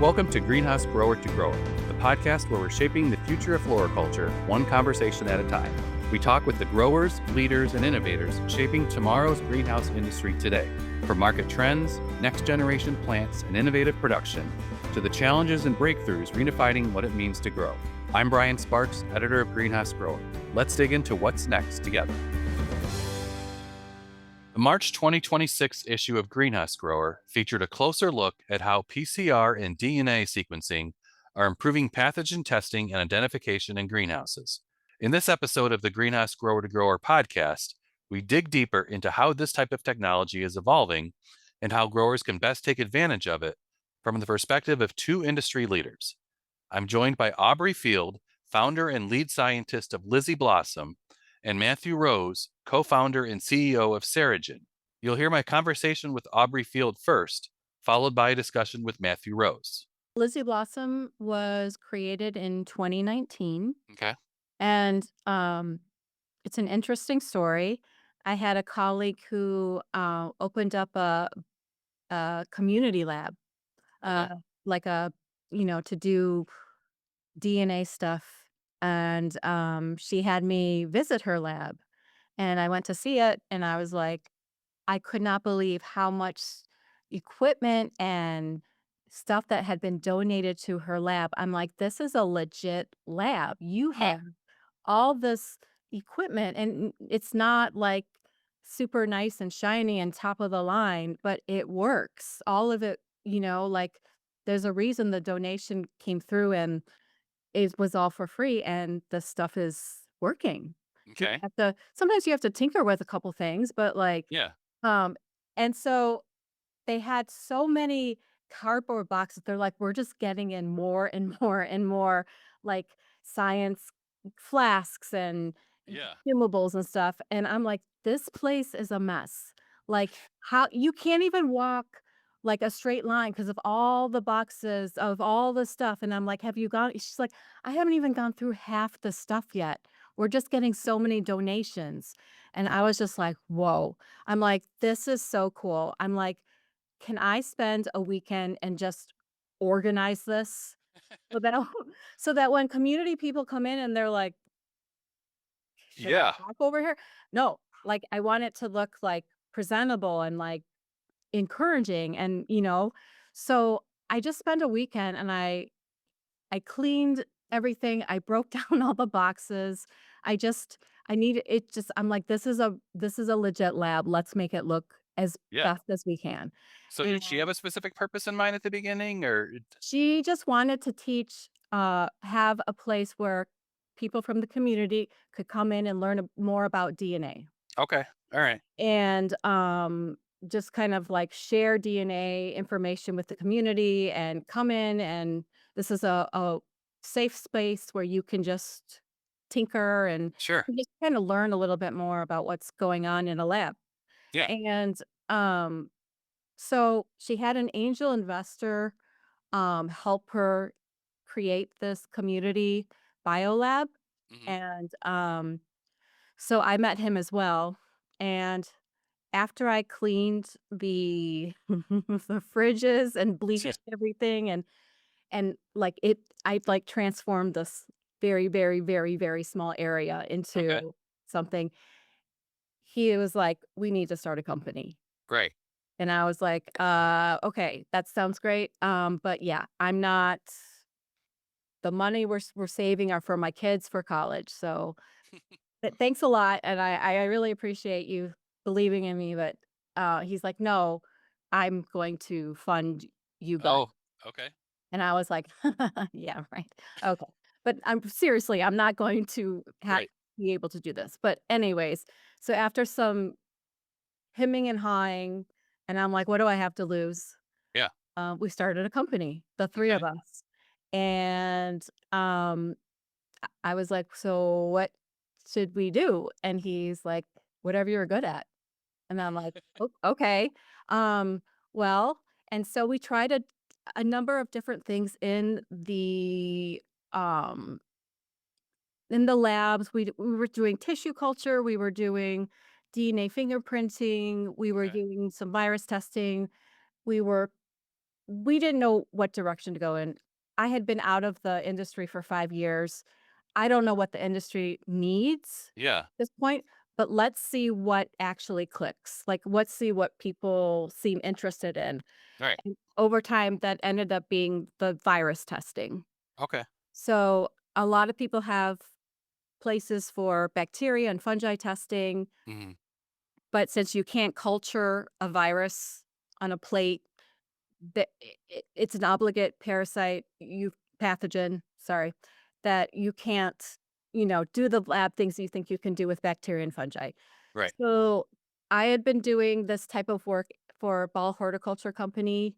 Welcome to Greenhouse Grower to Grower, the podcast where we're shaping the future of floriculture, one conversation at a time. We talk with the growers, leaders, and innovators shaping tomorrow's greenhouse industry today. From market trends, next generation plants, and innovative production, to the challenges and breakthroughs redefining what it means to grow. I'm Brian Sparks, editor of Greenhouse Grower. Let's dig into what's next together. The March 2026 issue of Greenhouse Grower featured a closer look at how PCR and DNA sequencing are improving pathogen testing and identification in greenhouses. In this episode of the Greenhouse Grower to Grower podcast, we dig deeper into how this type of technology is evolving and how growers can best take advantage of it from the perspective of two industry leaders. I'm joined by Aubry Field, founder and lead scientist of Lizzy Blossom, and Matthew Rose, co-founder and CEO of Ceragen. You'll hear my conversation with Aubry Field first, followed by a discussion with Matthew Rose. Lizzy Blossom was created in 2019, Okay. and it's an interesting story. I had a colleague who opened up a community lab, Okay. uh, like to do DNA stuff, and she had me visit her lab, and I went to see it, and I was like, I could not believe how much equipment and stuff that had been donated to her lab. I'm like, "This is a legit lab. You have all this equipment, and it's not, like, super nice and shiny and top of the line, but it works." All of it, like, there's a reason the donation came through, and it was all for free, and the stuff is working. You Okay. have to sometimes you have to tinker with a couple things, but, like, Yeah. um, and so they had so many cardboard boxes. They're like, "We're just getting in more and more and more, like, science flasks and Yeah. consumables and stuff," and I'm like, "This place is a mess." Like, how you can't even walk, like, a straight line because of all the boxes of all the stuff, and I'm like, "Have you gone?" She's like, "I haven't even gone through half the stuff yet. We're just getting so many donations," and I was just like, "Whoa." I'm like, "This is so cool." I'm like, "Can I spend a weekend and just organize this so that so that when community people come in and they're like, 'Should I Yeah. park over here?'" No, like, I want it to look, like, presentable and, like, encouraging and, so I just spent a weekend and I cleaned everything, I broke down all the boxes. I need it just I'm like, "This is a legit lab, let's make it look as Yeah. best as we can." So did she And have a specific purpose in mind at the beginning or she just wanted to teach, have a place where people from the community could come in and learn more about DNA. Okay. All right. And, just kind of, like, share DNA information with the community and come in, and this is a safe space where you can just tinker and Sure. just kinda learn a little bit more about what's going on in a lab. Yeah. And, so she had an angel investor, help her create this community biolab, Hmm. and, so I met him as well, and after I cleaned the the fridges and bleached everything like, I, like, transformed this very, very, very, very small area Okay. into something. He was like, "We need to start a company." Great. And I was like, okay, that sounds great, but yeah, I'm not the money we're saving are for my kids for college, so thanks a lot, and I really appreciate you believing in me, but, he's like, "No, I'm going to fund you guys." Oh, okay. And I was like, "Yeah, right. Okay." But I'm not going to Great. be able to do this. But anyways, so after some hemming and hawing, and I'm like, "What do I have to lose?" Yeah. We started a company, the 3 of Okay. us. And, I was like, "So what should we do?" And he's like, "Whatever you're good at." And I'm like, Okay. Um, well," and so we tried a number of different things um, in the labs. We were doing tissue culture, we were doing DNA fingerprinting, we were Okay. doing some virus testing, we were we didn't know what direction to go in. I had been out of the industry for 5 years. I don't know what the industry needs Yeah. at this point, but let's see what actually clicks. Like, let's see what people seem interested in. Right. And over time, that ended up being the virus testing. Okay. So, a lot of people have places for bacteria and fungi testing, Mhm. but since you can't culture a virus on a plate, it's an obligate parasite, you pathogen, sorry, that you can't, do the lab things you think you can do with bacteria and fungi. Right. So, I had been doing this type of work for a ball horticulture company,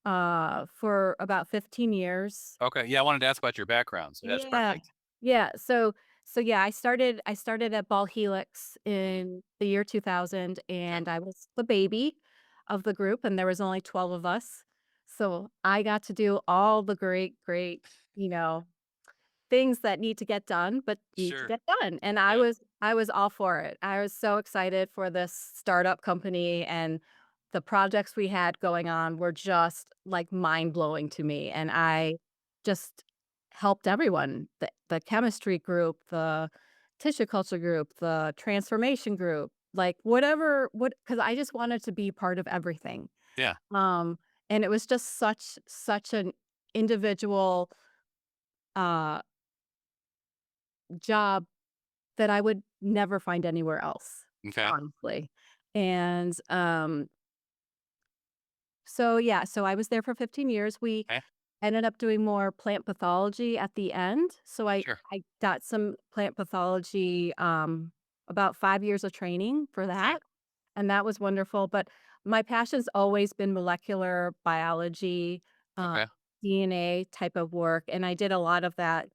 for about 15 years. Okay. Yeah, I wanted to ask about your background, so that's Yeah. perfect. Yeah, so yeah, I started at Ball Helix Mhm. in the year 2000, Okay. and I was the baby of the group, and there was only 12 of us. So, I got to do all the great, great, you know, things that need to get done, but need to Sure. get done, and I Yeah. was I was all for it. I was so excited for this startup company, and the projects we had going on were just, like, mind-blowing to me, and Mhm. I just helped everyone, the chemistry group, the tissue culture group, the transformation group, like, whatever what because I just wanted to be part of everything, Yeah. um, and it was just such an individual, uh, job that I would never find anywhere else, Okay. honestly. And, so, yeah, so I was there for 15 years. We Okay. ended up doing more plant pathology at the end. So Sure. I got some plant pathology, about 5 years of training for Okay. that, and that was wonderful, but my passion's always been molecular biology, uh, Okay. DNA type of work, and I did a lot of that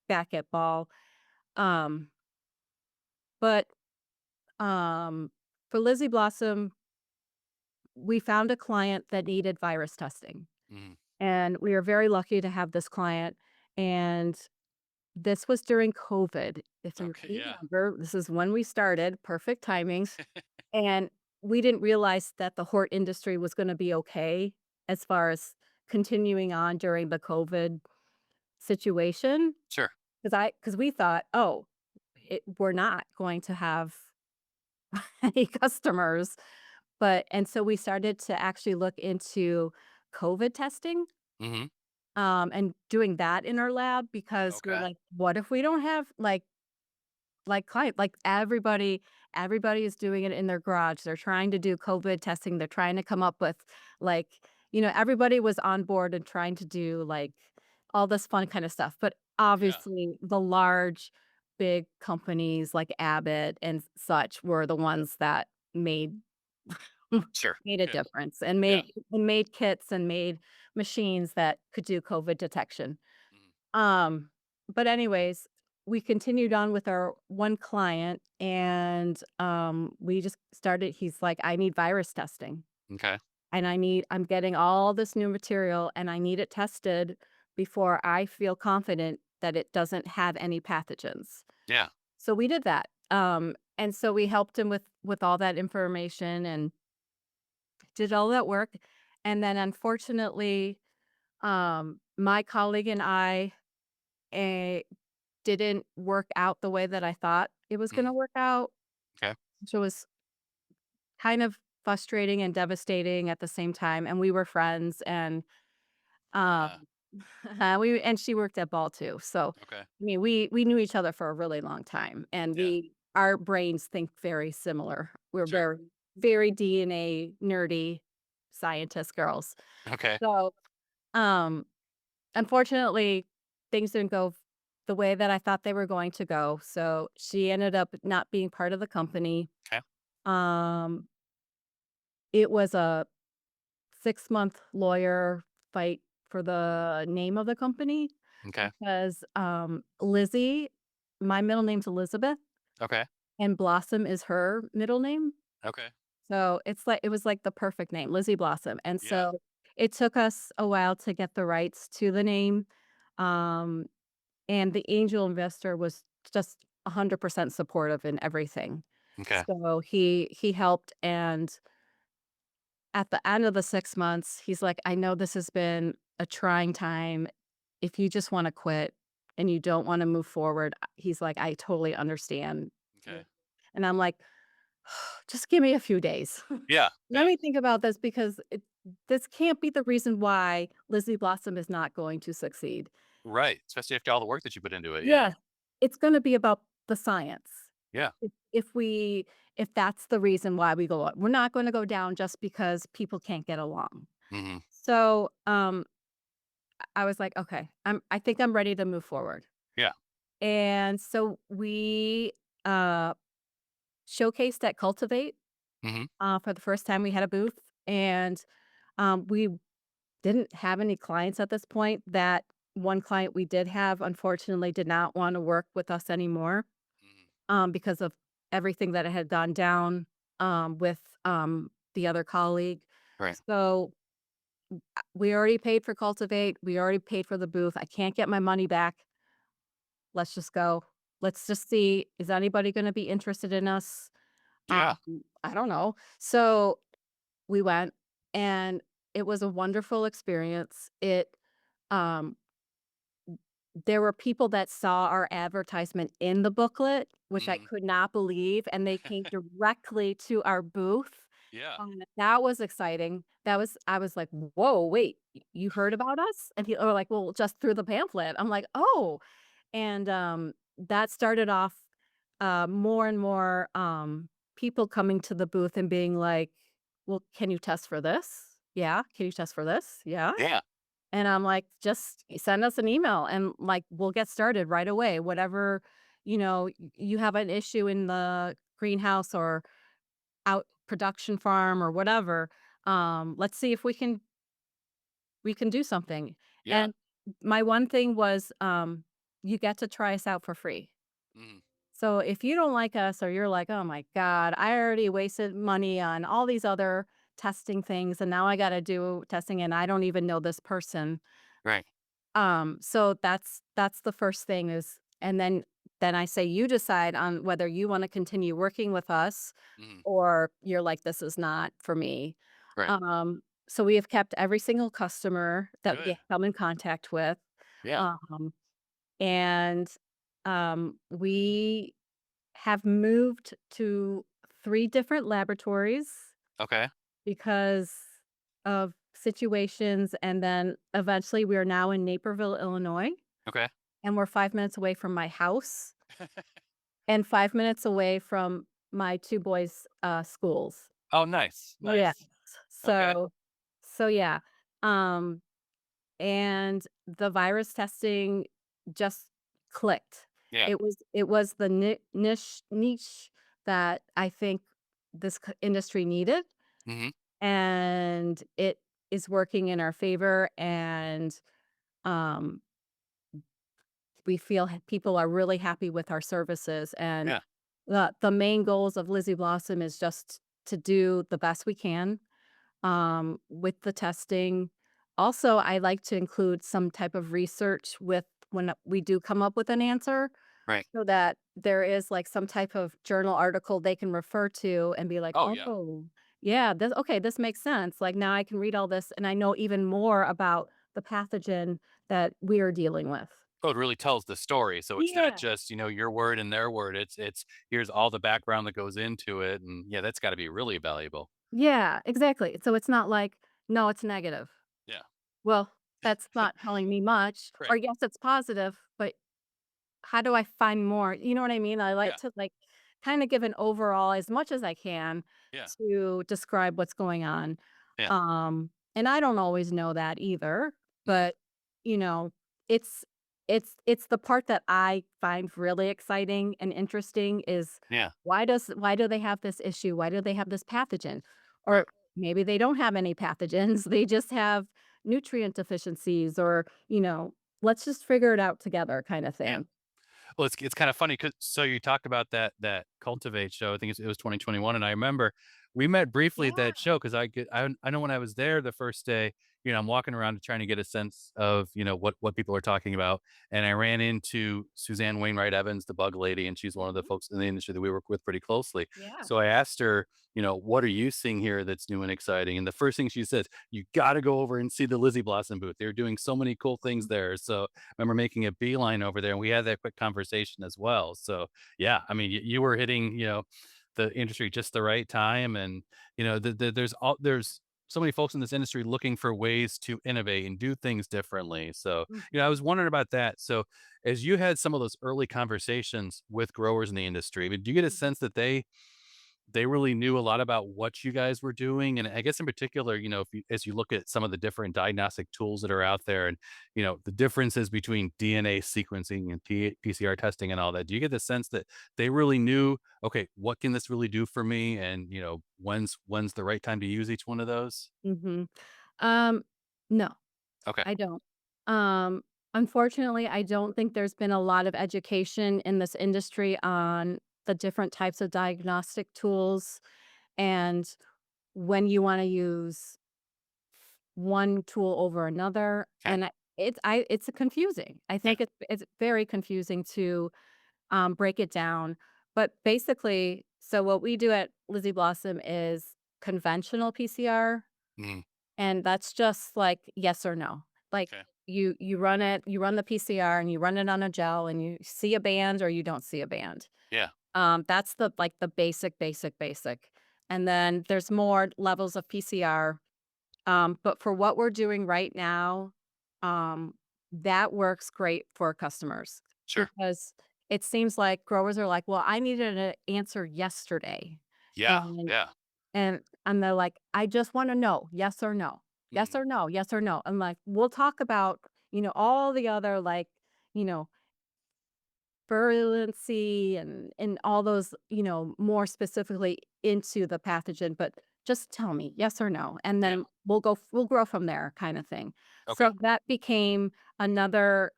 back at Ball. Um, but for Lizzy Blossom, we found a client that needed virus testing, Mhm. and we were very lucky to have this client, and this was during COVID. If you Okay, yeah. remember, this is when we started, perfect timing, and we didn't realize that the hort industry was gonna be okay as far as continuing on during the COVID situation, Sure. because we thought, "Oh, we're not going to have any customers." And so we started to actually look into COVID testing, Mhm. and doing that in our lab because we're Okay. like, "What if we don't have, client like, everybody is doing it in their garage. They're trying to do COVID testing. They're trying to come up with, everybody was on board and trying to do, all this fun kinda stuff, but Yeah. obviously, the large, big companies like Abbott and such were the ones that made Sure. made a Yeah. difference and Yeah. made kits and made machines that could do COVID detection. Mhm. Um, but anyways, we continued on with our one client and, we just started he's like, "I need virus testing, Okay. and I'm getting all this new material, and I need it tested before I feel confident that it doesn't have any pathogens." Yeah. So we did that, and so we helped him with all that information and did all that work, and then unfortunately, my colleague and I, eh, didn't work out the way that I thought it was gonna Mhm. work out, Okay. which was kind of frustrating and devastating at the same time, and we were friends, and, um, Yeah. we and she worked at Ball too, so, Okay. I mean, we knew each other for a really long time, and Yeah. our brains think very similar. We're Sure. very, very DNA nerdy scientist girls. Okay. So, um unfortunately, things didn't go the way that I thought they were going to go, so she ended up not being part of the company. Okay. Um, it was a 6-month lawyer fight for the name of the company Okay. because, Lizzy my middle name's Elizabeth, Okay. and Blossom is her middle name, Okay. so it was like the perfect name, Lizzy Blossom, and Yeah. so it took us a while to get the rights to the name, um and the angel investor was just 100% supportive in everything. Okay. So he helped, and at the end of the 6 months, he's like, "I know this has been a trying time. If you just wanna quit and you don't wanna move forward," he's like, "I totally understand." Yeah. Okay. And I'm like, "Just give me a few days. Yeah. Let Yeah. me think about this because this can't be the reason why Lizzie Blossom is not going to succeed." Right. Especially after all the work that you put into it. Yeah. Yeah. It's gonna be about the science. Yeah. If we if that's the reason why we go up. We're not gonna go down just because people can't get along. Hmm. So, I was like, "Okay, I think I'm ready to move forward." Yeah. And so we, uh, showcased at Cultivate, Hmm. for the first time. We had a booth, and, we didn't have any clients at this point. That one client we did have, unfortunately, did not wanna work with us anymore, Hmm. because of everything that had gone down, with, the other colleague. Right. So, we already paid for Cultivate, we already paid for the booth. I can't get my money back. Let's just go. Let's just see, is anybody gonna be interested in us? Yeah. I don't know. So, we went, and it was a wonderful experience. Um There were people that saw our advertisement in the booklet, which I Hmm. could not believe, and they came directly to our booth. Yeah. That was exciting. That was I was like, "Whoa, wait, you heard about us?" And they were like, "Well, just through the pamphlet." I'm like, "Oh." And, that started off, more and more, people coming to the booth and being like, "Well, can you test for this? Yeah. Can you test for this? Yeah." Yeah. And I'm like, "Just send us an email and, like, we'll get started right away. Whatever, you have an issue in the greenhouse or out production farm or whatever, let's see if we can do something." Yeah. And my one thing was, you get to try us out for free. Hmm. So if you don't like us or you're like, "Oh my god, I already wasted money on all these other testing things, and now I gotta do testing, and I don't even know this person." Right. So that's the first thing is and then I say you decide on whether you wanna continue working with us Hmm. or you're like, "This is not for me." Right. So we have kept every single customer that Good. we come in contact with, Yeah. um, and, we have moved to 3 different laboratories Okay. because of situations, and then eventually we are now in Naperville, Illinois. Okay. And we're 5 minutes away from my house and 5 minutes away from my 2 boys', schools. Oh, nice. Oh, yeah. Nice. Okay. So, yeah. Um, and the virus testing just clicked. Yeah. It was the niche that I think this industry needed, Hmm. and it is working in our favor, and, um we feel people are really happy with our services, and Yeah. the main goals of Lizzie Blossom is just to do the best we can, with the testing. Also, I like to include some type of research with when we do come up with an answer, Right. so that there is, like, some type of journal article they can refer to and be like, Oh, yeah. "Oh, yeah, this makes sense. Like, now I can read all this, and I know even more about the pathogen that we are dealing with." Oh, it really tells the story. So it's not Yeah. just, your word and their word. It's here's all the background that goes into it. And yeah, that's got to be really valuable. Yeah, exactly. So it's not like, "No, it's negative." Yeah. Well, that's not telling me much, or Right. yes, it's positive, but how do I find more? You know what I mean? I like Yeah. to, like, kinda give an overall as much as I can Yeah. to describe what's going on. Yeah. And I don't always know that either, Hmm. but, you know, it's it's the part that I find really exciting and interesting is Yeah. why do they have this issue? Why do they have this pathogen? Right. Or maybe they don't have any pathogens, they just have nutrient deficiencies or, let's just figure it out together kinda Yeah. thing. Well, it's kind of funny because so you talked about that Cultivate show. I think it was 2021, and I remember We met briefly at Yeah. that show because I know when I was there the first day, I'm walking around trying to get a sense of, what people are talking about, and I ran into Suzanne Wainwright Evans, the bug lady, and she's one of the Mhm. folks in the industry that we work with pretty closely. Yeah. So I asked her, "What are you seeing here that's new and exciting?" And the first thing she says, "You gotta go over and see the Lizzy Blossom booth. They're doing so many cool things there." So I remember making a beeline over there, and we had that quick conversation as well. So, yeah, I mean, you were hitting, the industry just the right time, and there's so many folks in this industry looking for ways to innovate and do things differently. So, I Mhm. was wondering about that. So, as you had some of those early conversations with growers in the industry, I mean, do you get a Mhm. sense that they really knew a lot about what you guys were doing? And I guess in particular, if you, as you look at some of the different diagnostic tools that are out there, and the differences between DNA sequencing and PCR testing and all that, do you get the sense that they really knew, okay, what can this really do for me, and when's the right time to use each one of those? Mhm. Um, no, Okay. I don't. Um, Unfortunately, I don't think there's been a lot of education in this industry on the different types of diagnostic tools and when you wanna use one tool over another, Okay. and it's confusing. I Yeah. think it's very confusing to, break it down, but basically so what we do at Lizzy Blossom is conventional PCR, Mhm. and that's just like yes or no. Like, Okay. you run the PCR and you run it on a gel and you see a band or you don't see a band. Yeah. That's the basic, and then there's more levels of PCR, but for what we're doing right now, um, that works great for customers Sure. because it seems like growers are like, "Well, I needed an answer yesterday." Yeah. And Yeah. and they're like, "I just wanna know, yes or no. Yes Mhm. or no, yes or no." I'm like, "We'll talk about, all the other, like, you know, virulency and all those, more specifically into the pathogen, but just tell me yes or no, and Yeah. then we'll grow from there kind of thing. Okay. So that became another,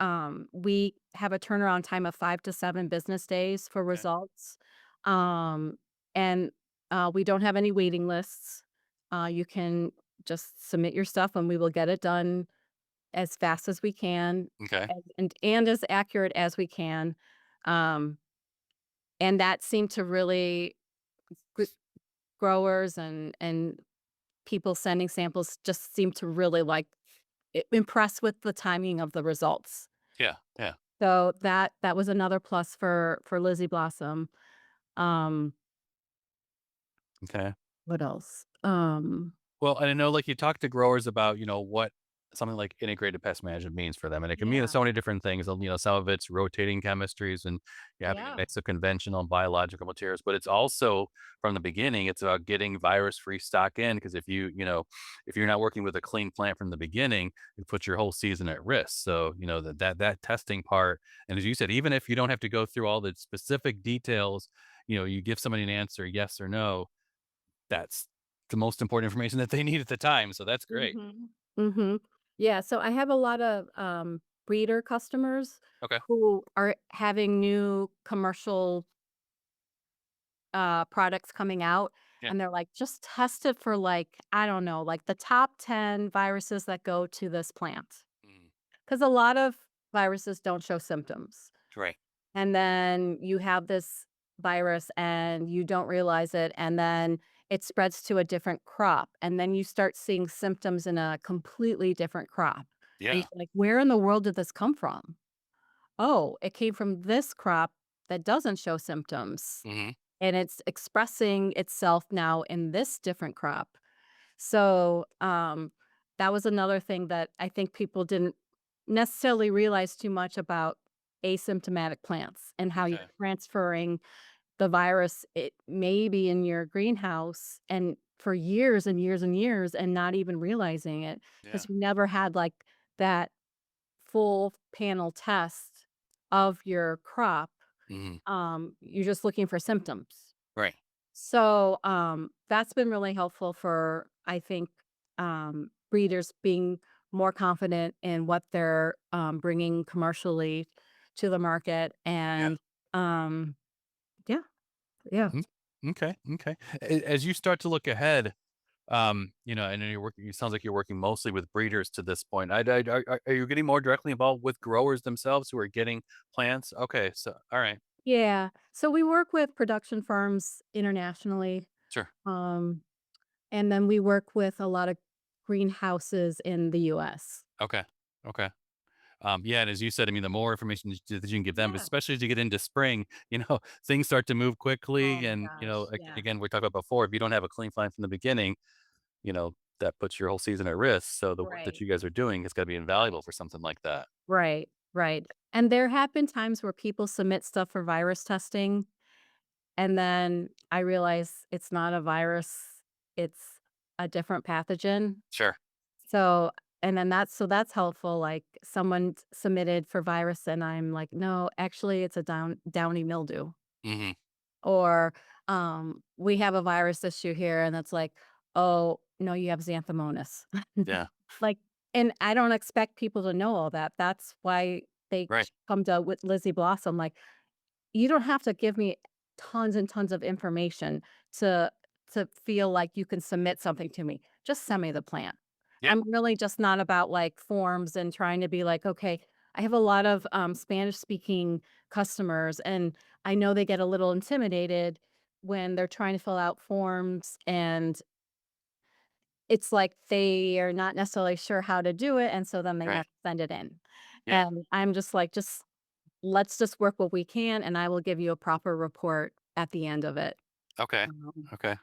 we have a turnaround time of 5 to 7 business days for Okay. results. And we don't have any waiting lists. You can just submit your stuff and we will get it done as fast as we can Okay. and as accurate as we can. Um, and that seemed to really gr growers and people sending samples just seemed to really, like, impressed with the timing of the results. Yeah. Yeah. So that was another plus for Lizzy Blossom. Um, Okay. what else? Well, and I know, like, you talk to growers about, what something like integrated pest management means for them, and it can mean Yeah, so many different things. And, some of it's rotating chemistries and you're having a yeah. mix of conventional and biological materials. But it's also from the beginning, it's about getting virus-free stock in, because if you're not working with a clean plant from the beginning, it puts your whole season at risk. So, that testing part, and as you said, even if you don't have to go through all the specific details, you give somebody an answer, yes or no, that's the most important information that they need at the time, so that's great. Mhm. Mhm. Yeah, so I have a lot of, breeder customers Okay. who are having new commercial products coming out, Yeah. and they're like, "Just test it for, like, I don't know, like, the top 10 viruses that go to this plant, Mhm. because a lot of viruses don't show symptoms, Right. and then you have this virus and you don't realize it, and then it spreads to a different crop, and then you start seeing symptoms in a completely different crop, and Yeah. you're like, "Where in the world did this come from?" "Oh, it came from this crop that doesn't show symptoms." Mhm. And it's expressing itself now in this different crop. So, that was another thing that I think people didn't necessarily realize too much about asymptomatic plants and how you're Okay. transferring the virus. It may be in your greenhouse and for years and years and years and not even realizing it Yeah. because you never had like that full panel test of your crop. Mhm. You're just looking for symptoms. Right. So, that's been really helpful for, I think, breeders being more confident in what they're, bringing commercially to the market, Yeah. and, um, yeah, yeah. Mhm. Okay, okay. As you start to look ahead, I know you're working. It sounds like you're working mostly with breeders to this point. Are you getting more directly involved with growers themselves who are getting plants? Okay, so all right, Yeah. So we work with production farms internationally. sure. Um, and then we work with a lot of greenhouses in the US. Okay, okay. Yeah, and as you said, I mean, the more information that you can give them, Yeah. especially as you get into spring, things start to move Oh quickly. my And gosh. Yeah. again, we talked about before, if you don't have a clean plan from the beginning, that puts your whole season at risk. So the work that Right. you guys are doing is going to be invaluable for something like that. Right. Right. And there have been times where people submit stuff for virus testing, and then I realize it's not a virus, it's a different pathogen. Sure. So, and then that's helpful. Like someone submitted for virus, and I'm like, no, actually, it's a downy mildew. Hmm. Or we have a virus issue here, and it's like, oh no, you have xanthomonas. Yeah. Like, and I don't expect people to know all that. That's why they Right. come to with Lizzie Blossom. Like, you don't have to give me tons and tons of information to feel like you can submit something to me. Just send me the plan. Yeah. I'm really just not about, like, forms and trying to be like, "Okay." I have a lot of, Spanish-speaking customers, and I know they get a little intimidated when they're trying to fill out forms, and it's like they are not necessarily sure how to do it, and so then they Right. have to send it in. Yeah. And I'm just like, "Just let's just work what we can, and I will give you a proper report at the end of it." Okay. Um, Okay.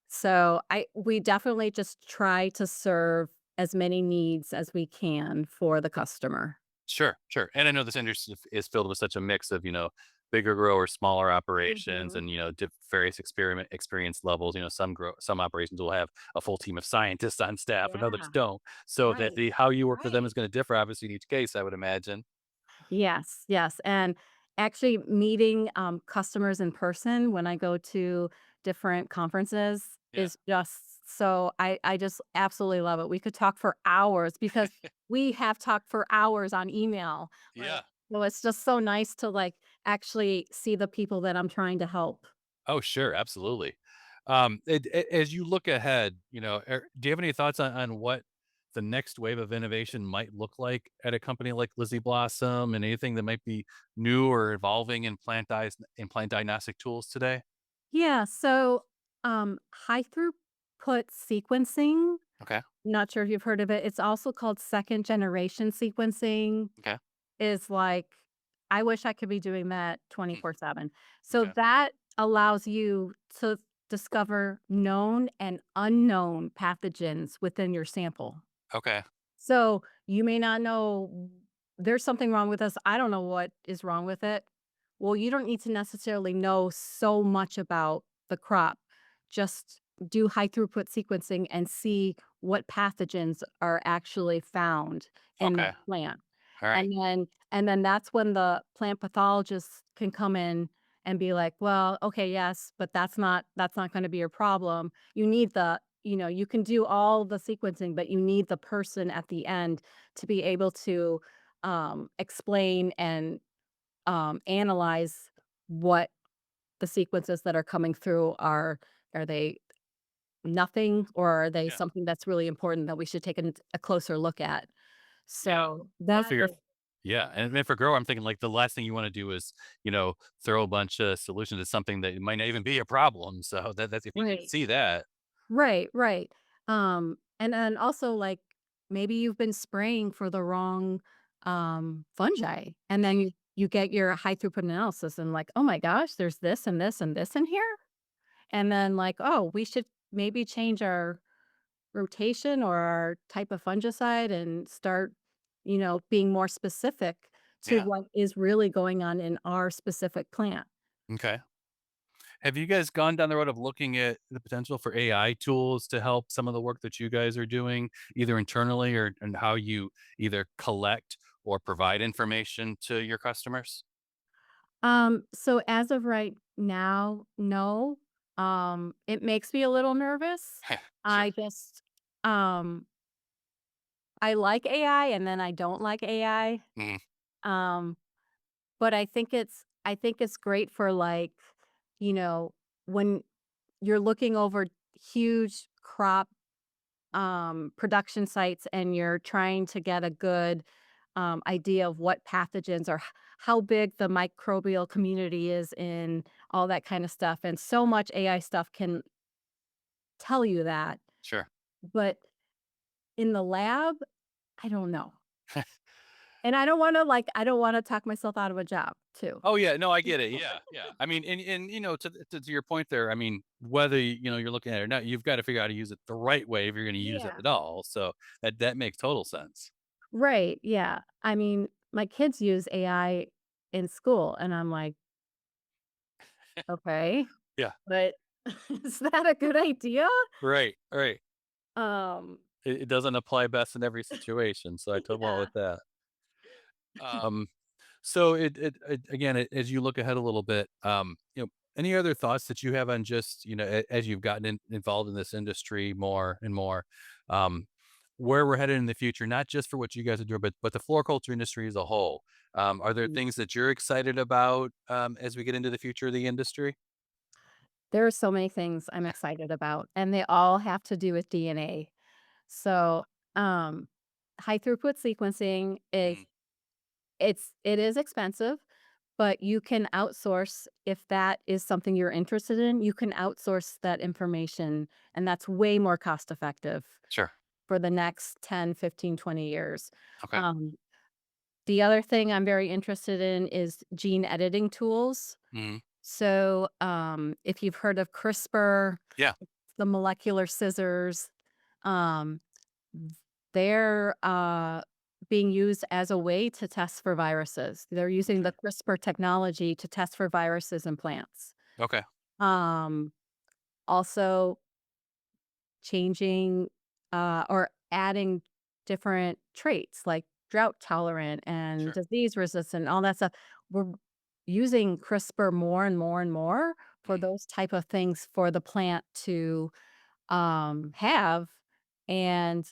so I we definitely just try to serve as many needs as we can for the customer. Sure, sure. And I know this industry is filled with such a mix of, bigger growers, smaller operations, Mhm. and various experiment experience levels. Some operations will have a full team of scientists on staff, and others Yeah, don't. So that right, the how you work with them right. is going to differ, obviously, in each case. I would imagine. Yes, yes, and actually meeting, customers in person when I go to different conferences Yeah. is just so I just absolutely love it. We could talk for hours because we have talked for hours on email, like, Yeah. so it's just so nice to, like, actually see the people that I'm trying to help. Oh, sure, absolutely. As you look ahead, do you have any thoughts on what the next wave of innovation might look like at a company like Lizzie Blossom, and anything that might be new or evolving in plant diagnostic tools today? Yeah, so, high throughput sequencing, Okay. not sure if you've heard of it, it's also called second generation sequencing. Okay. Is like, I wish I could be doing that Hmm. 24/7. So Okay. that allows you to discover known and unknown pathogens within your sample. Okay. So you may not know there's something wrong with this. I don't know what is wrong with it. Well, you don't need to necessarily know so much about the crop. Just do high throughput sequencing and see what pathogens are actually found in the Okay. plant. All right. And then that's when the plant pathologists can come in and be like, "Well, okay, yes, but that's not gonna be your problem. You need you can do all the sequencing, but you need the person at the end to be able to, explain and, analyze what the sequences that are coming through are. Are they nothing, or are they Yeah. something that's really important that we should take a closer look at?" Yeah. So Well, that for is yeah, and then for grower, I'm thinking like the last thing you want to do is, throw a bunch of solutions to something that might not even be a problem. So that's if you can right. see that. Right, right. And then also, like, maybe you've been spraying for the wrong, fungi, and then Mhm. you get your high throughput analysis and like, "Oh my gosh, there's this and this and this in here?" And then like, "Oh, we should maybe change our rotation or our type of fungicide and start, being more specific to Yeah. what is really going on in our specific plant." Okay. Have you guys gone down the road of looking at the potential for AI tools to help some of the work that you guys are doing, either internally or and how you either collect or provide information to your customers? So as of right now, no. It makes me a little nervous. Sure. I just um I like AI and then I don't like AI. Mhm. Um, but I think it's great for, like, you know, when you're looking over huge crop production sites and you're trying to get a good idea of what pathogens or how big the microbial community is in all that kind of stuff. And so much AI stuff can tell you that. Sure. But in the lab, I don't know. And I don't want to talk myself out of a job too. Oh yeah, no, I get it. Yeah, yeah. I mean, and to your point there, I mean, whether you're looking at it or not, you've got to figure out how to use it the right way if you're going to use it Yeah. at all. So that makes total sense. Right. Yeah. I mean, my kids use AI in school, and I'm like, okay, Yeah. but is that a good idea? Right. Right. Um, It doesn't apply best in every situation, so I totally yeah. with that. Um, so again, as you look ahead a little bit, any other thoughts that you have on just, as you've gotten involved in this industry more and more, um, where we're headed in the future, not just for what you guys are doing, but the floriculture industry as a whole. Are there Mm. things that you're excited about as we get into the future of the industry? There are so many things I'm excited about, and they all have to do with DNA. So, um, high throughput sequencing Mm, it is expensive, but you can outsource if that is something you're interested in, you can outsource that information, and that's way more cost effective sure. for the next 10, 15, 20 years. Okay. Um, the other thing I'm very interested in is gene editing tools. Hmm. So, if you've heard of CRISPR, Yeah. the molecular scissors, um, they're, being used as a way to test for viruses. They're using the Okay. CRISPR technology to test for viruses in plants. Okay. Um, Also changing, or adding different traits like drought tolerant and Sure. disease resistant, all that stuff. We're using CRISPR more and more and more for Mm, those type of things for the plant to have. And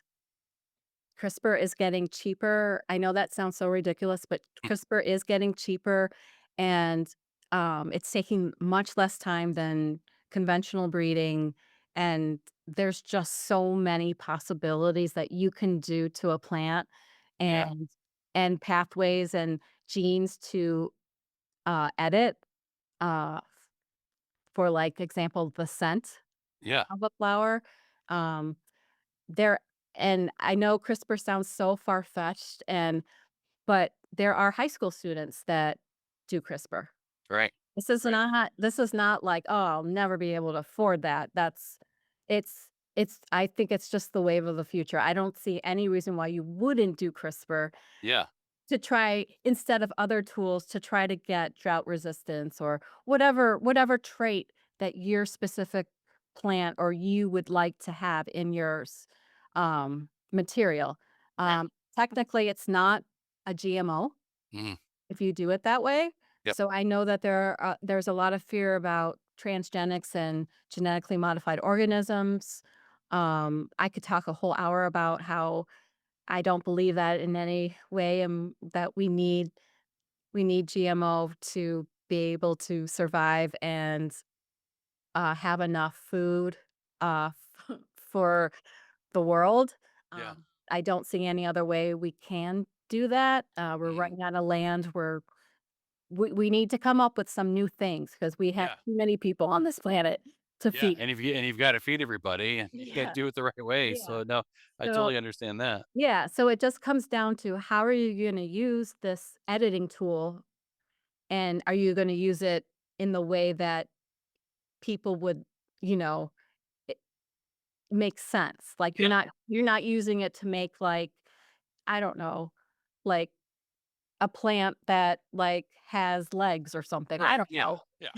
CRISPR is getting cheaper. I know that sounds so ridiculous, but mm, CRISPR is getting cheaper, and, it's taking much less time than conventional breeding, and there's just so many possibilities that you can do to a plant yeah. and pathways and genes to, edit, uh, for, like, example, the scent Yeah. of a flower. Um, there and I know CRISPR sounds so far-fetched, but there are high school students that do CRISPR. Right. Right. This is not like, "Oh, I'll never be able to afford that." It's I think it's just the wave of the future. I don't see any reason why you wouldn't do CRISPR Yeah. to try instead of other tools to try to get drought resistance or whatever trait that your specific plant or you would like to have in yours material. Right. Technically, it's not a GMO Mm, if you do it that way. yep. So I know that there's a lot of fear about transgenics and genetically modified organisms. I could talk a whole hour about how I don't believe that in any way, and that we need GMO to be able to survive and have enough food for the world. Yeah. I don't see any other way we can do that. We're Mm, running out of land. We need to come up with some new things because we have yeah. too many people on this planet to Yeah, feed. and you've gotta feed everybody, and you gotta Yeah, do it the right way, yeah. so, no, I So totally understand that. yeah, so it just comes down to how are you going to use this editing tool, and are you going to use it in the way that people would, you know, it makes sense. Like Yeah, you're not using it to make like I don't know, like a plant that like has legs or something. I right, don't yeah, know. yeah.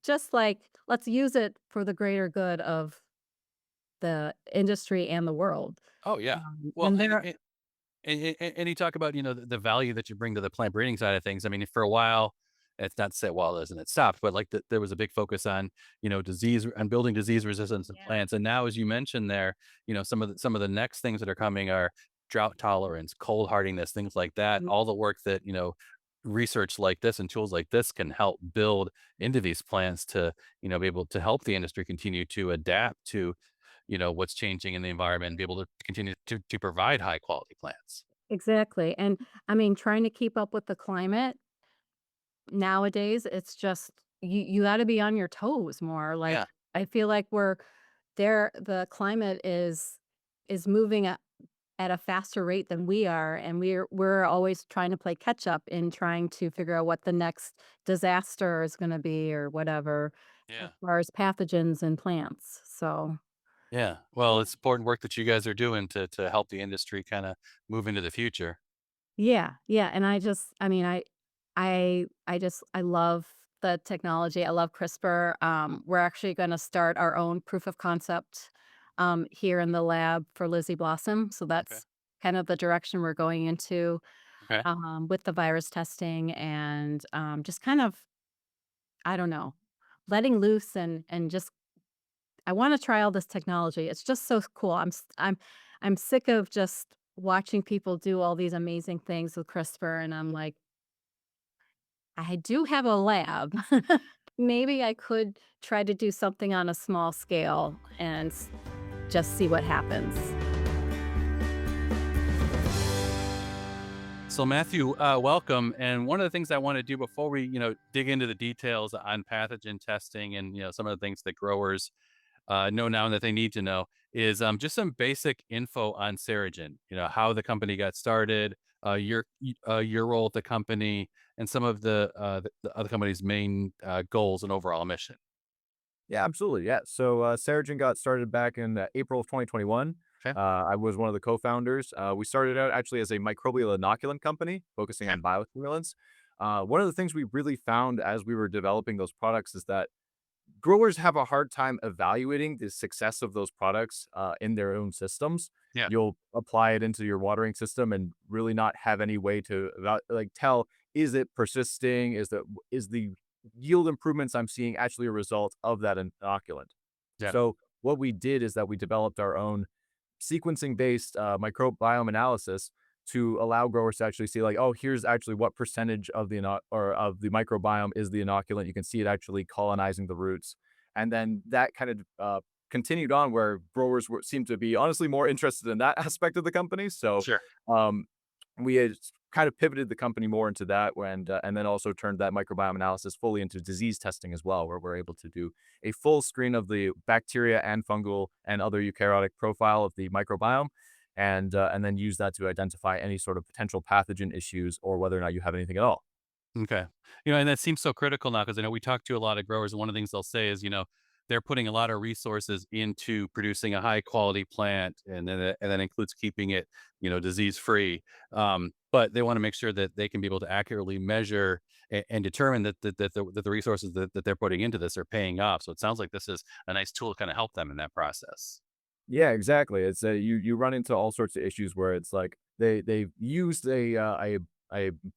Just like let's use it for the greater good of the industry and the world. Oh, yeah. Well, And there and you talk about, the value that you bring to the plant breeding side of things. I mean, for a while, it's not set well, isn't it stopped, but, like, there was a big focus on, disease and building disease resistance in Yeah. plants, and now, as you mentioned there, some of the next things that are coming are drought tolerance, cold hardiness, things like that, Mhm. all the work that, research like this and tools like this can help build into these plants to, be able to help the industry continue to adapt to, what's changing in the environment and be able to continue to provide high quality plants. Exactly, and, I mean, trying to keep up with the climate nowadays, it's just you gotta be on your toes more, Yeah. like, I feel like we're there the climate is moving at a faster rate than we are, and we're always trying to play catch up in trying to figure out what the next disaster is gonna be or whatever, as Yeah. far as pathogens and plants, so Yeah. Well, it's important work that you guys are doing to help the industry kind of move into the future. yeah, yeah, and I mean, I love the technology, I love CRISPR, we're actually gonna start our own proof of concept, here in the lab for Lizzy Blossom, so Okay. that's kind of the direction we're going into, Okay. with the virus testing and, just kind of, I don't know, letting loose and just I wanna try all this technology, it's just so cool, I'm sick of just watching people do all these amazing things with CRISPR, and I'm like, I do have a lab. Maybe I could try to do something on a small scale and just see what happens. So Matthew, welcome. And one of the things I want to do before we, dig into the details on pathogen testing and some of the things that growers know now and that they need to know is just some basic info on Ceragen. How the company got started, your role at the company, and some of the other company's main goals and overall mission. Yeah, absolutely. Yeah. So Ceragen got started back in April of 2021. Okay. I was one of the co-founders. We started out actually as a microbial inoculant company focusing Okay. on biostimulants. One of the things we really found as we were developing those products is that growers have a hard time evaluating the success of those products in their own systems. Yeah. You'll apply it into your watering system and really not have any way to tell, is it persisting? Is the yield improvements I'm seeing actually a result of that inoculant? Yeah. So what we did is that we developed our own sequencing-based microbiome analysis to allow growers to actually see like, oh, here's actually what percentage of of the microbiome is the inoculant. You can see it actually colonizing the roots, and then that kind of continued on where growers seemed to be honestly more interested in that aspect of the company. So Sure. um, we had kind of pivoted the company more into that, and then also turned that microbiome analysis fully into disease testing as well, where we're able to do a full screen of the bacteria and fungal and other eukaryotic profile of the microbiome, and then use that to identify any sort of potential pathogen issues or whether or not you have anything at all. Okay. And that seems so critical now because I know we talk to a lot of growers, and one of the things they'll say is, they're putting a lot of resources into producing a high quality plant, and that includes keeping it, disease free. But they want to make sure that they can be able to accurately measure and determine that the resources that they're putting into this are paying off. So it sounds like this is a nice tool to kind of help them in that process. Yeah, exactly. It's you run into all sorts of issues where it's like they've used a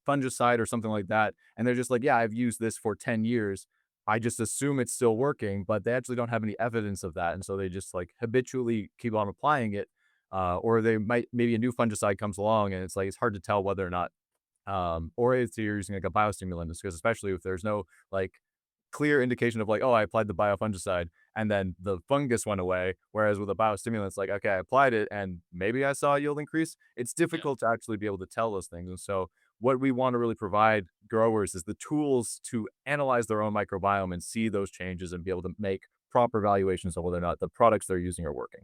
fungicide or something like that, and they're just like, yeah, I've used this for 10 years. I just assume it's still working, but they actually don't have any evidence of that, and so they just like habitually keep on applying it, or they might maybe a new fungicide comes along, and it's like it's hard to tell whether or not, or if you're using like a biostimulant, because especially if there's no like clear indication of like, oh, I applied the biofungicide and then the fungus went away. Whereas with a biostimulant, it's like, okay, I applied it and maybe I saw a yield increase. It's Yeah. difficult to actually be able to tell those things. And so, what we want to really provide growers is the tools to analyze their own microbiome and see those changes and be able to make proper evaluations of whether or not the products they're using are working.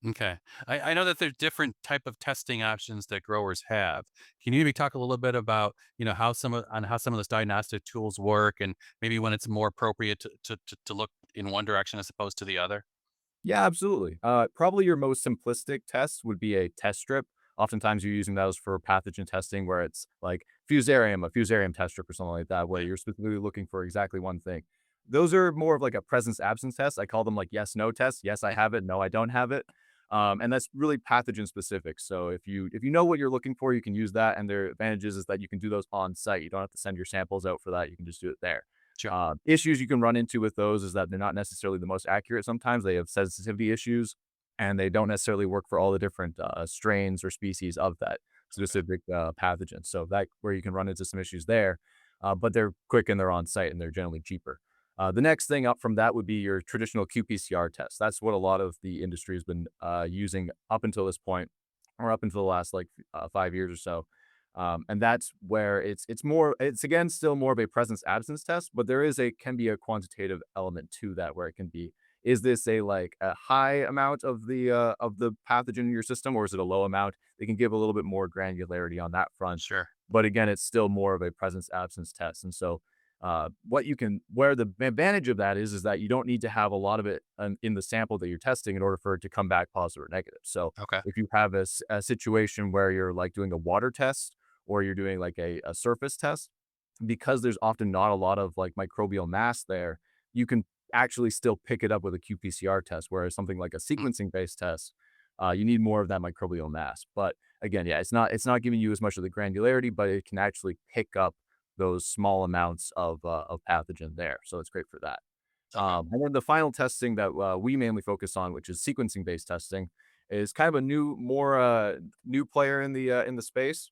Okay. I know that there's different type of testing options that growers have. Can you maybe talk a little bit about, how some of those diagnostic tools work and maybe when it's more appropriate to look in one direction as opposed to the other? Yeah, absolutely. Probably your most simplistic test would be a test strip. Oftentimes, you're using those for pathogen testing, where it's like a fusarium test strip or something like that, where Okay. you're specifically looking for exactly one thing. Those are more of like a presence absence test. I call them like yes no tests. Yes, I Yeah. have it. No, I don't have it. And that's really pathogen specific. So if you know what you're looking for, you can use that. And their advantages is that you can do those on site. You don't have to send your samples out for that. You can just do it there. Sure. Issues you can run into with those is that they're not necessarily the most accurate sometimes. They have sensitivity issues, and they don't necessarily work for all the different, strains or species of that Okay. specific, pathogen. So that where you can run into some issues there. but they're quick and they're on site and they're generally cheaper. The next thing up from that would be your traditional qPCR test. That's what a lot of the industry has been using up until this point, or up until the last like 5 years or so. And that's where it's again still more of a presence absence test, but there is a can be a quantitative element to that where it can be, is this a like a high amount of the pathogen in your system, or is it a low amount? They can give a little bit more granularity on that front, Sure. but again, it's still more of a presence absence test. And so where the advantage of that is that you don't need to have a lot of it in the sample that you're testing in order for it to come back positive or negative. So Okay. if you have a situation where you're like doing a water test or you're doing like a surface test, because there's often not a lot of like microbial mass there, you can actually still pick it up with a qPCR test. Whereas something like a Mm, sequencing based test, you need more of that microbial mass. But again, yeah, it's not giving you as much of the granularity, but it can actually pick up those small amounts of pathogen there. So it's great for that. okay. And then the final testing that we mainly focus on, which is sequencing based testing, is kind of a new player in the space.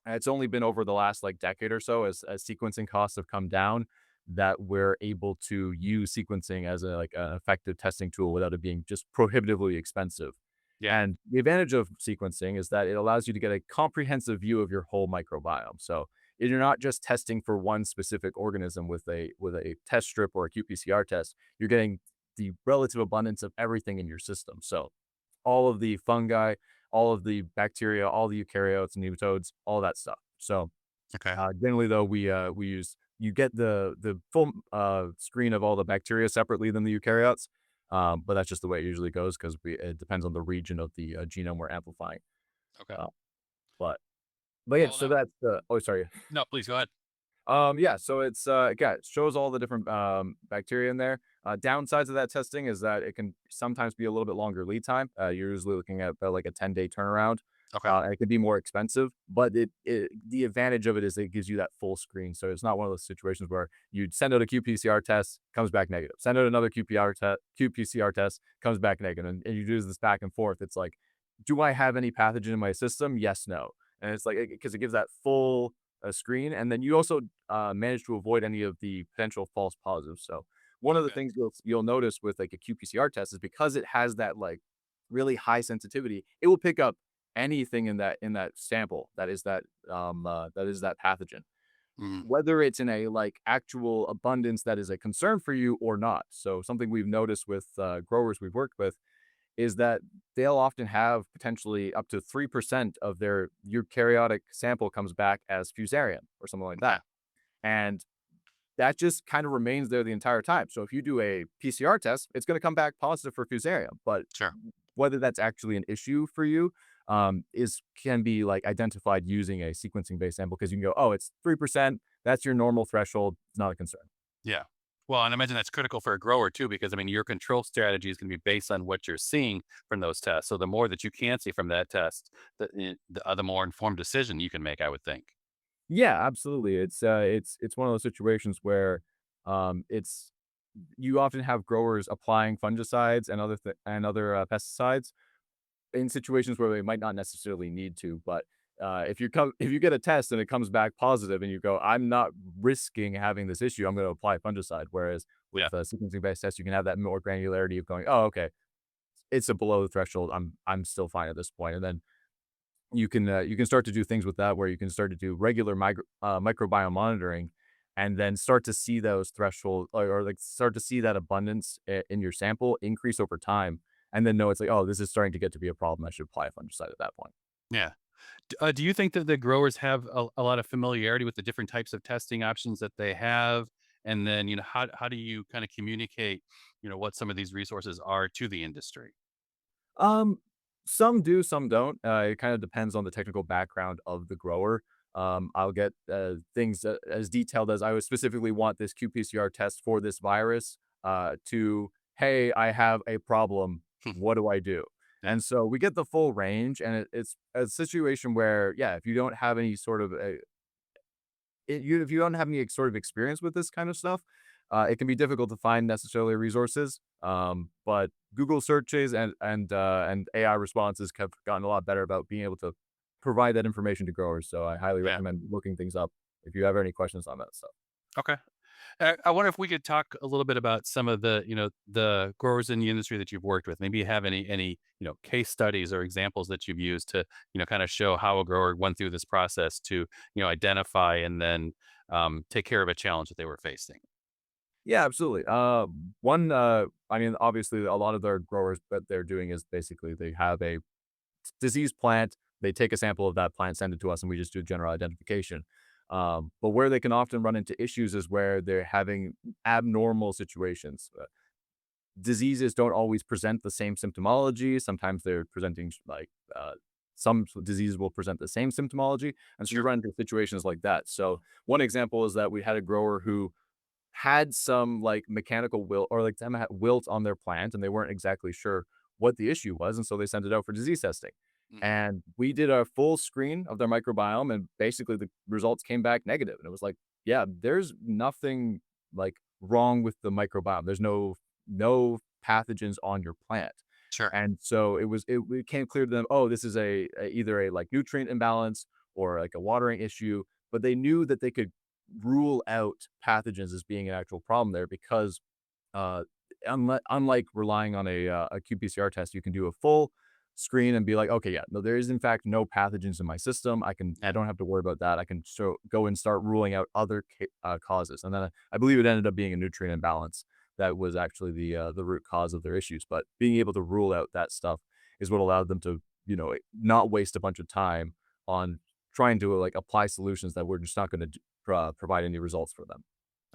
And it's only been over the last like decade or so as sequencing costs have come down that we're able to use sequencing as a like an effective testing tool without it being just prohibitively expensive. Yeah. And the advantage of sequencing is that it allows you to get a comprehensive view of your whole microbiome. So you're not just testing for one specific organism with a test strip or a qPCR test. You're getting the relative abundance of everything in your system. So all of the fungi, all of the bacteria, all the eukaryotes, nematodes, all that stuff. So Okay. generally, though, we use you get the full screen of all the bacteria separately than the eukaryotes, but that's just the way it usually goes because it depends on the region of the genome we're amplifying. Okay. Uh, but yeah, Well, so now, that's oh sorry. no, please go ahead. Yeah, so yeah, it shows all the different bacteria in there. Downsides of that testing is that it can sometimes be a little bit longer lead time. You're usually looking at about like a 10-day turnaround. Okay. And it can be more expensive, but the advantage of it is it gives you that full screen. So it's not one of those situations where you'd send out a qPCR test, comes back negative. Send out another qPCR test, comes back negative, and you do this back and forth. It's like, do I have any pathogen in my system? Yes, no, and it's like because it gives that full screen, and then you also manage to avoid any of the potential false positives. So one of the Okay. things you'll notice with like a qPCR test is because it has that like really high sensitivity, it will pick up anything in that sample that is that pathogen, Mm, whether it's in a like actual abundance that is a concern for you or not. So something we've noticed with growers we've worked with is that they'll often have potentially up to 3% of their eukaryotic sample comes back as fusarium or something like okay. that. And that just kind of remains there the entire time. So if you do a PCR test, it's going to come back positive for fusarium. But Sure. whether that's actually an issue for you is can be like identified using a sequencing based sample because you can go, oh, it's 3%. That's your normal threshold. It's not a concern. Yeah. Well, and I imagine that's critical for a grower too, because I mean, your control strategy is going to be based on what you're seeing from those tests. So the more that you can see from that test, the more informed decision you can make, I would think. Yeah, absolutely. It's one of those situations where it's you often have growers applying fungicides and other pesticides in situations where they might not necessarily need to. But if you get a test and it comes back positive and you go, I'm not risking having this issue, I'm going to apply fungicide. Whereas Yeah. with a sequencing based test, you can have that more granularity of going, oh, okay, it's a below the threshold. I'm still fine at this point, and then you can start to do things with that where you can start to do regular microbiome monitoring and then start to see those threshold or like start to see that abundance in your sample increase over time and then know it's like, oh, this is starting to get to be a problem. I should apply a fungicide at that point. Yeah. Do you think that the growers have a lot of familiarity with the different types of testing options that they have? And then, how do you kind of communicate, what some of these resources are to the industry? Um, some do, some don't. It kind of depends on the technical background of the grower. I'll get things as detailed as I would specifically want this qPCR test for this virus. To hey, I have a problem. What do I do? Yeah. And so we get the full range, and it's a situation where, yeah, if you don't have any sort of if you don't have any sort of experience with this kind of stuff, it can be difficult to find necessarily resources. But Google searches and AI responses have gotten a lot better about being able to provide that information to growers. So I highly Yeah. recommend looking things up. if you have any questions on that stuff. Okay. I wonder if we could talk a little bit about some of the, the growers in the industry that you've worked with. Maybe you have any, case studies or examples that you've used to, kind of show how a grower went through this process to, identify and then take care of a challenge that they were facing. Yeah, absolutely. I mean, obviously, a lot of their growers, what they're doing is basically they have a diseased plant. They take a sample of that plant, send it to us, and we just do general identification. But where they can often run into issues is where they're having abnormal situations. Diseases don't always present the same symptomology. Sometimes they're presenting some diseases will present the same symptomology, and so you Sure. run into situations like that. So one example is that we had a grower who had some like mechanical wilt or like them had wilt on their plant, and they weren't exactly sure what the issue was, and so they sent it out for disease testing. Hmm. And we did a full screen of their microbiome, and basically the results came back negative. And it was like, yeah, there's nothing like wrong with the microbiome. There's no pathogens on your plant. Sure. And so it became clear to them, oh, this is either a like nutrient imbalance or like a watering issue, but they knew that they could rule out pathogens as being an actual problem there because uh, unlike relying on a qPCR test, you can do a full screen and be like, okay, yeah, no, there is in fact no pathogens in my system. I Yeah. don't have to worry about that. I can go and start ruling out other causes. And then I believe it ended up being a nutrient imbalance that was actually the root cause of their issues. But being able to rule out that stuff is what allowed them to, not waste a bunch of time on trying to like apply solutions that were just not going to provide any results for them.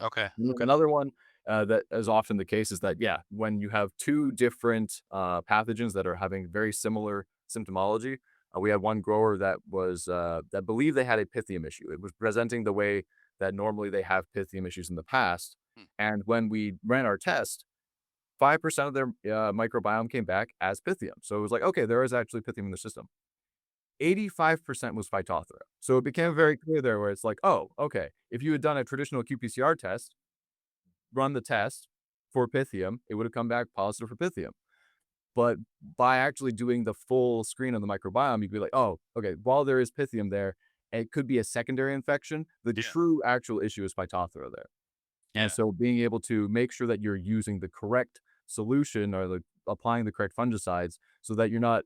Okay. Okay. Another one that is often the case is that, yeah, when you have two different pathogens that are having very similar symptomology, we had one grower that believed they had a pythium issue. It was presenting the way that normally they have pythium issues in the past. Hmm. And when we ran our test, 5% of their microbiome came back as pythium. So it was like, okay, there is actually pythium in the system. 85% was Phytophthora. So it became Okay. very clear there where it's like, oh, okay, if you had done a traditional qPCR test, run the test for Pythium, it would have come back positive for Pythium. But by actually doing the full screen of the microbiome, you'd be like, oh, okay, while there is Pythium there, it could be a secondary infection. The Yeah. true actual issue is Phytophthora there. And Yeah. so being able to make sure that you're using the correct solution or applying the correct fungicides so that you're not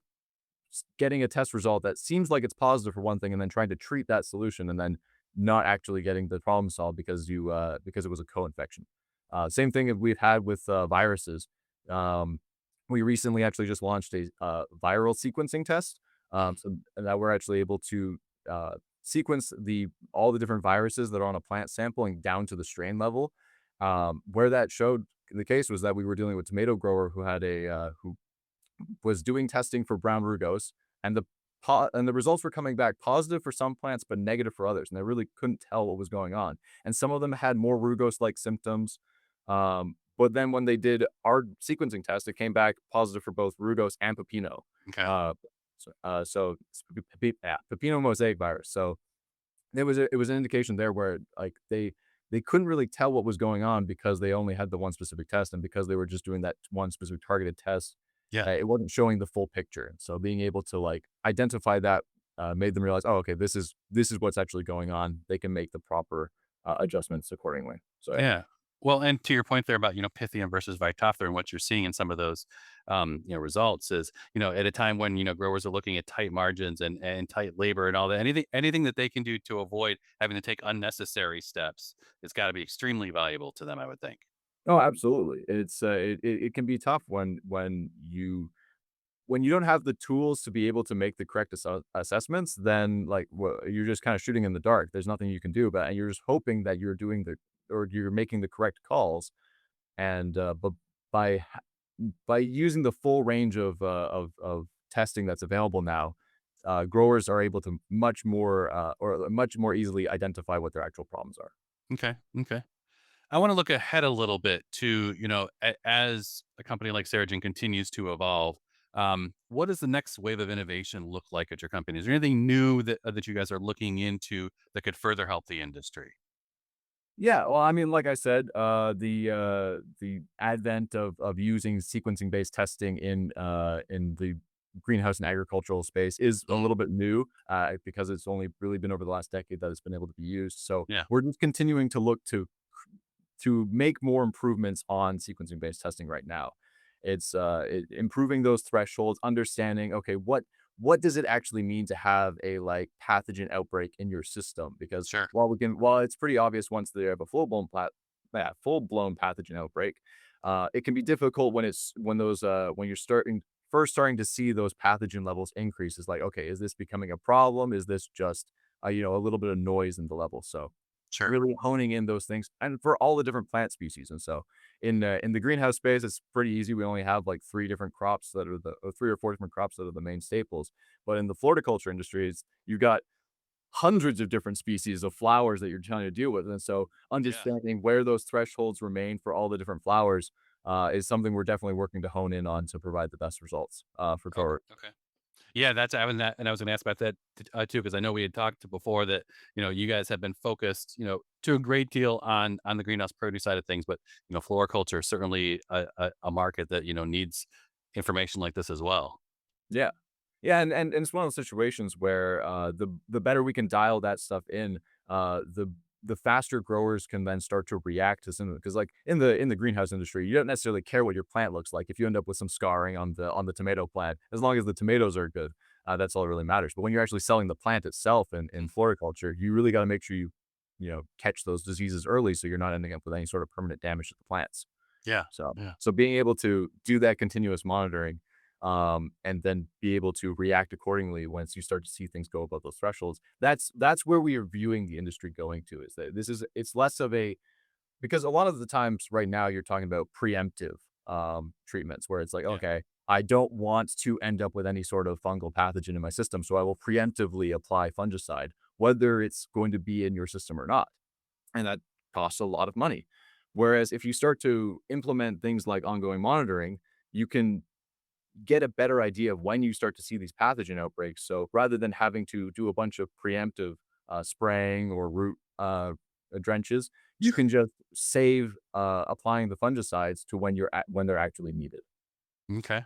getting a test result that seems like it's positive for one thing and then trying to treat that solution and then not actually getting the problem solved because it was a co-infection. Same thing that we've had with viruses. Um, we recently actually just launched a viral sequencing test, Mhm. so that we're actually able to sequence the all the different viruses that are on a plant sampling down to the strain level. Where that showed the case was that we were dealing with a tomato grower who had who was doing testing for brown rugose, and the results were coming back positive for some plants, but negative for others, and they really couldn't tell what was going on. And some of them had more rugose-like symptoms. But then when they did our sequencing test, it came back positive for both rugose and pepino. Okay. Uh, so pepino mosaic virus. So it was an indication there where like they couldn't really tell what was going on because they only had the one specific test, and because they were just doing that one specific targeted test, Yeah. it wasn't showing the full picture. So being able to like identify that made them realize, oh, okay, this is what's actually going on. They can make the proper adjustments accordingly. So yeah. Yeah. Well, and to your point there about, Pythium versus Phytophthora and what you're seeing in some of those, results is, at a time when, growers are looking at tight margins and tight labor and all that, anything that they can do to avoid having to take unnecessary steps, it's got to be extremely valuable to them, I would think. Oh, absolutely. It can be tough when you don't have the tools to be able to make the correct assessments, then like you're just kind of shooting in the dark. There's nothing you can do about it. And you're just hoping that you're making the correct calls. And but by by using the full range of testing that's available now, growers are able to much more easily identify what their actual problems are. Okay. Okay. I want to look ahead a little bit to, as a company like Ceragen continues to evolve. What does the next wave of innovation look like at your company? Is there anything new that you guys are looking into that could further help the industry? Yeah, well, I mean, like I said, the advent of using sequencing based testing in the greenhouse and agricultural space is a Mm. little bit new because it's only really been over the last decade that it's been able to be used. So Yeah. we're just continuing to look to make more improvements on sequencing based testing right now. It's improving those thresholds, understanding, okay, what does it actually mean to have a like pathogen outbreak in your system? Because Sure. while it's pretty obvious once they have a full blown pathogen outbreak, it can be difficult when you're starting to see those pathogen levels increase. It's like, okay, is this becoming a problem? Is this just a little bit of noise in the level? So Sure. really honing in those things and for all the different plant species. And so in the greenhouse space, it's pretty easy. We only have like three different crops that are or 3 or 4 different crops that are the main staples. But in the floriculture industries, you got hundreds of different species of flowers that you're trying to deal with. And so Yeah. understanding where those thresholds remain for all the different flowers is something we're definitely working to hone in on to provide the best results for Okay. growers. Okay. Yeah, that's and I was going to ask about that too, because I know we had talked before that you guys have been focused to a great deal on the greenhouse produce side of things, but floriculture is certainly a market that needs information like this as well. Yeah. Yeah, and it's one of those situations where, the better we can dial that stuff in, the faster growers can then start to react to some of it. Because like, in the greenhouse industry, you don't necessarily care what your plant looks like. If you end up with some scarring on the tomato plant, as long as the tomatoes are good, that's all that really matters. But when you're actually selling the plant itself in Mm. floriculture, you really gotta make sure catch those diseases early so you're not ending up with any sort of permanent damage to the plants. Yeah. So Yeah. so being able to do that continuous monitoring, and then be able to react accordingly once you start to see things go above those thresholds. That's where we are viewing the industry going to, is that it's less of a, because a lot of the times right now you're talking about preemptive treatments where it's like, Yeah. okay, I don't want to end up with any sort of fungal pathogen in my system, so I will preemptively apply fungicide, whether it's going to be in your system or not. And that costs a lot of money. Whereas if you start to implement things like ongoing monitoring, you can get a better idea of when you start to see these pathogen outbreaks. So rather than having to do a bunch of preemptive spraying or root drenches, you Sure. can just save applying the fungicides to when they're actually needed. Okay.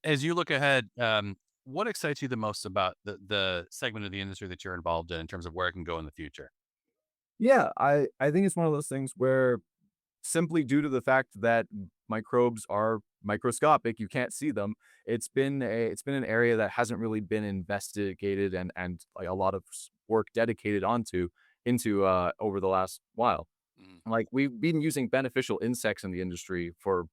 As you look ahead, what excites you the most about the segment of the industry that you're involved in terms of where it can go in the future? Yeah, I think it's one of those things where, simply due to the fact that microbes are microscopic, you can't see them. It's been an area that hasn't really been investigated and like a lot of work dedicated onto into over the last while. Mm. Like, we've been using beneficial insects in the industry for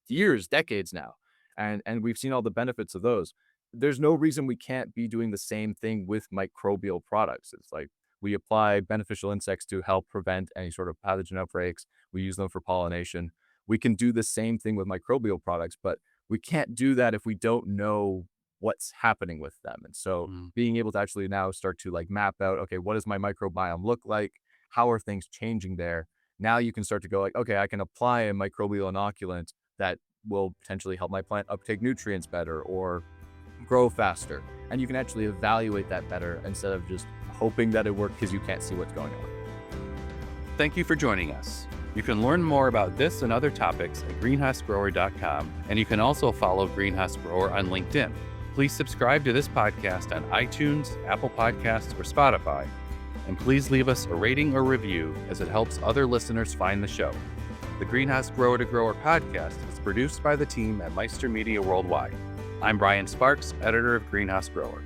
years, decades now, and we've seen all the benefits of those. There's no reason we can't be doing the same thing with microbial products. It's like we apply beneficial insects to help prevent any sort of pathogen outbreaks. We use them for pollination. We can do the same thing with microbial products, but we can't do that if we don't know what's happening with them. And so Mm. being able to actually now start to like map out, okay, what does my microbiome look like? How are things changing there? Now you can start to go like, okay, I can apply a microbial inoculant that will potentially help my plant uptake nutrients better or grow faster. And you can actually evaluate that better instead of just hoping that it worked because you can't see what's going on. Thank you for joining us. You can learn more about this and other topics at greenhousegrower.com, and you can also follow Greenhouse Grower on LinkedIn. Please subscribe to this podcast on iTunes, Apple Podcasts, or Spotify, and please leave us a rating or review as it helps other listeners find the show. The Greenhouse Grower to Grower podcast is produced by the team at Meister Media Worldwide. I'm Brian Sparks, editor of Greenhouse Grower.